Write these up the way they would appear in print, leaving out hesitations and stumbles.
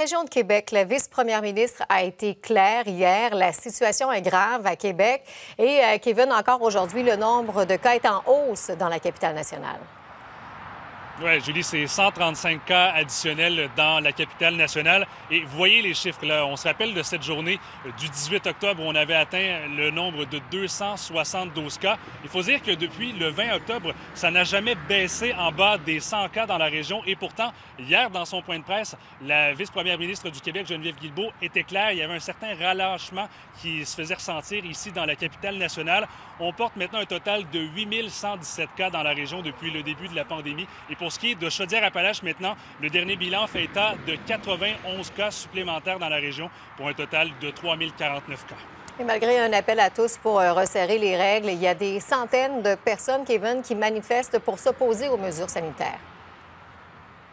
région de Québec, la vice-première ministre a été claire hier. La situation est grave à Québec. Et Kevin, encore aujourd'hui, le nombre de cas est en hausse dans la capitale nationale. Oui, Julie, c'est 135 cas additionnels dans la capitale nationale. Et vous voyez les chiffres là. On se rappelle de cette journée du 18 octobre où on avait atteint le nombre de 272 cas. Il faut dire que depuis le 20 octobre, ça n'a jamais baissé en bas des 100 cas dans la région. Et pourtant, hier, dans son point de presse, la vice-première ministre du Québec, Geneviève Guilbeault, était claire. Il y avait un certain relâchement qui se faisait ressentir ici dans la capitale nationale. On porte maintenant un total de 8117 cas dans la région depuis le début de la pandémie. Et pour ce qui est de Chaudière-Appalaches, maintenant, le dernier bilan fait état de 91 cas supplémentaires dans la région pour un total de 3049 cas. Et malgré un appel à tous pour resserrer les règles, il y a des centaines de personnes, Kevin, qui manifestent pour s'opposer aux mesures sanitaires.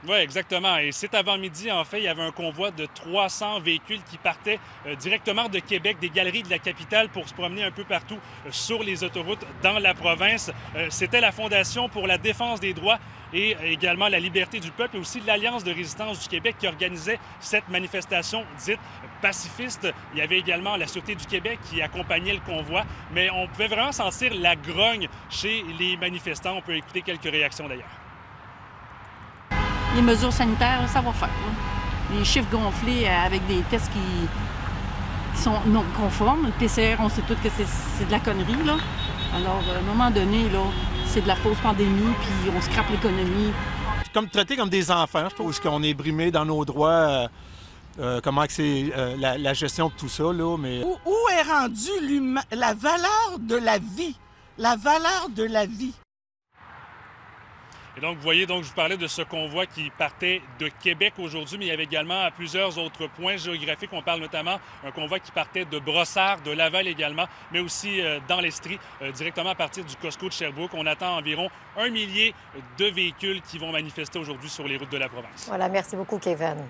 Oui, exactement. Et cet avant-midi, en fait, il y avait un convoi de 300 véhicules qui partaient directement de Québec, des galeries de la capitale, pour se promener un peu partout sur les autoroutes dans la province. C'était la Fondation pour la défense des droits et également la liberté du peuple et aussi l'Alliance de résistance du Québec qui organisait cette manifestation dite pacifiste. Il y avait également la Sûreté du Québec qui accompagnait le convoi, mais on pouvait vraiment sentir la grogne chez les manifestants. On peut écouter quelques réactions d'ailleurs. Les mesures sanitaires, ça va faire. Là. Les chiffres gonflés avec des tests qui sont non conformes. Le PCR, on sait tous que c'est de la connerie. Là. Alors, à un moment donné, là, c'est de la fausse pandémie, puis on scrape l'économie. Comme traité comme des enfants, je trouve qu'on est brimé dans nos droits. Comment c'est la gestion de tout ça, là, mais... Où est rendue la valeur de la vie? La valeur de la vie. Et donc, vous voyez, donc, je vous parlais de ce convoi qui partait de Québec aujourd'hui, mais il y avait également à plusieurs autres points géographiques. On parle notamment d'un convoi qui partait de Brossard, de Laval également, mais aussi dans l'Estrie, directement à partir du Costco de Sherbrooke. On attend environ 1 millier de véhicules qui vont manifester aujourd'hui sur les routes de la province. Voilà, merci beaucoup, Kevin.